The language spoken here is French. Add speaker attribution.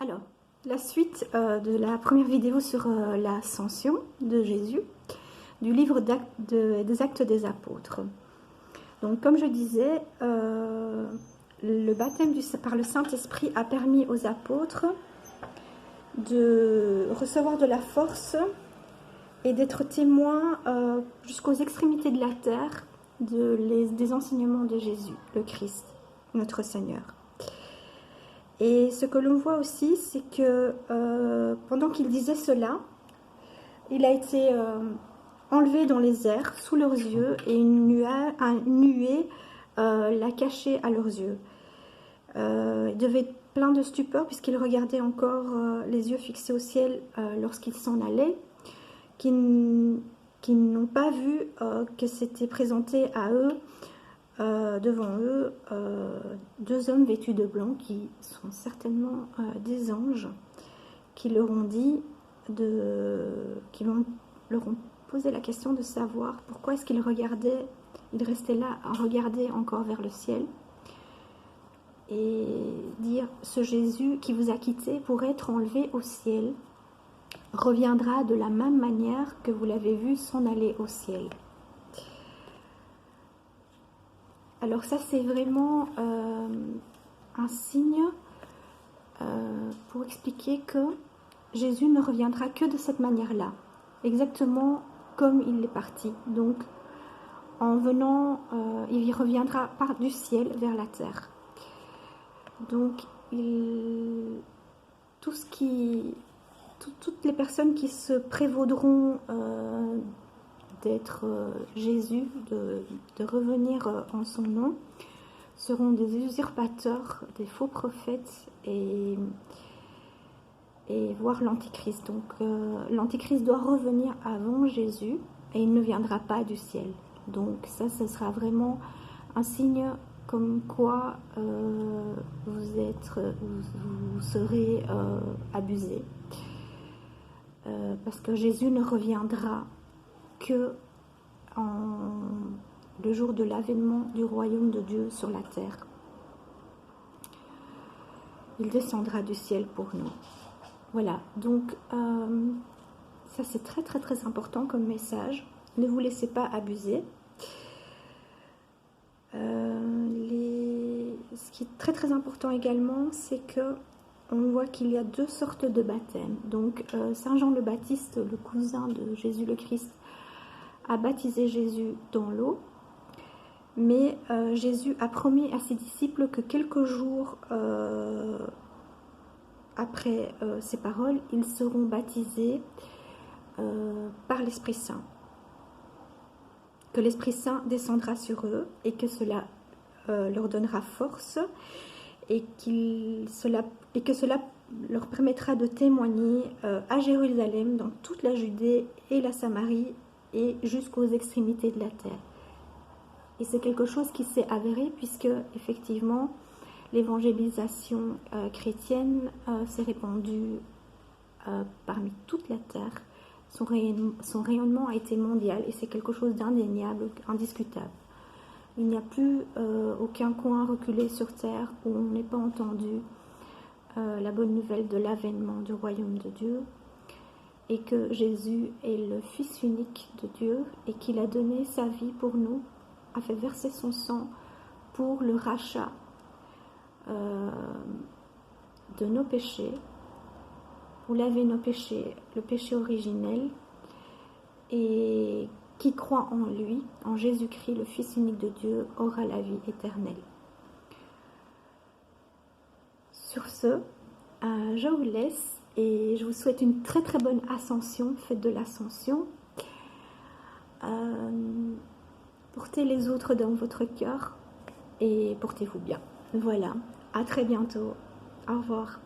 Speaker 1: Alors, la suite de la première vidéo sur l'ascension de Jésus, du livre des Actes des Apôtres. Donc, comme je disais, le baptême par le Saint-Esprit a permis aux apôtres de recevoir de la force et d'être témoins jusqu'aux extrémités de la terre des enseignements de Jésus, le Christ, notre Seigneur. Et ce que l'on voit aussi, c'est que pendant qu'il disait cela, il a été enlevé dans les airs, sous leurs yeux, et une nuée l'a caché à leurs yeux. Il devait être plein de stupeur puisqu'il regardait encore les yeux fixés au ciel lorsqu'il s'en allait, qui n'ont pas vu que s'était présenté à eux, devant eux, deux hommes vêtus de blanc qui sont certainement des anges, qui leur ont dit, leur ont posé la question de savoir pourquoi est-ce qu'ils regardaient, ils restaient là à regarder encore vers le ciel et dire: ce Jésus qui vous a quitté pour être enlevé au ciel reviendra de la même manière que vous l'avez vu s'en aller au ciel. Alors ça, c'est vraiment un signe pour expliquer que Jésus ne reviendra que de cette manière-là, exactement comme il est parti. Donc, en venant, il reviendra du ciel vers la terre. Donc, toutes les personnes qui se prévaudront d'être Jésus, de revenir en son nom, seront des usurpateurs, des faux prophètes et voir l'Antichrist. Donc l'Antichrist doit revenir avant Jésus et il ne viendra pas du ciel. Donc ça, ce sera vraiment un signe comme quoi vous serez abusés. Parce que Jésus ne reviendra que le jour de l'avènement du royaume de Dieu sur la terre. Il descendra du ciel pour nous. Voilà, donc ça c'est très très très important comme message. Ne vous laissez pas abuser. Ce qui est très très important également, c'est que on voit qu'il y a deux sortes de baptêmes. Donc Saint Jean le Baptiste, le cousin de Jésus le Christ, a baptisé Jésus dans l'eau, mais Jésus a promis à ses disciples que quelques jours après ces paroles, ils seront baptisés par l'Esprit Saint. Que l'Esprit Saint descendra sur eux et que cela leur donnera force et que cela leur permettra de témoigner à Jérusalem, dans toute la Judée et la Samarie et jusqu'aux extrémités de la terre. Et c'est quelque chose qui s'est avéré puisque effectivement l'évangélisation chrétienne s'est répandue parmi toute la terre. Son rayonnement a été mondial et c'est quelque chose d'indéniable, indiscutable. Il n'y a plus aucun coin reculé sur terre où on n'ait pas entendu la bonne nouvelle de l'avènement du royaume de Dieu et que Jésus est le Fils unique de Dieu et qu'il a donné sa vie pour nous, a fait verser son sang pour le rachat de nos péchés, pour laver nos péchés, le péché originel, et qui croit en lui, en Jésus-Christ, le Fils unique de Dieu, aura la vie éternelle. Sur ce, je vous laisse et je vous souhaite une très très bonne ascension, fête de l'ascension. Portez les autres dans votre cœur et portez-vous bien. Voilà, à très bientôt. Au revoir.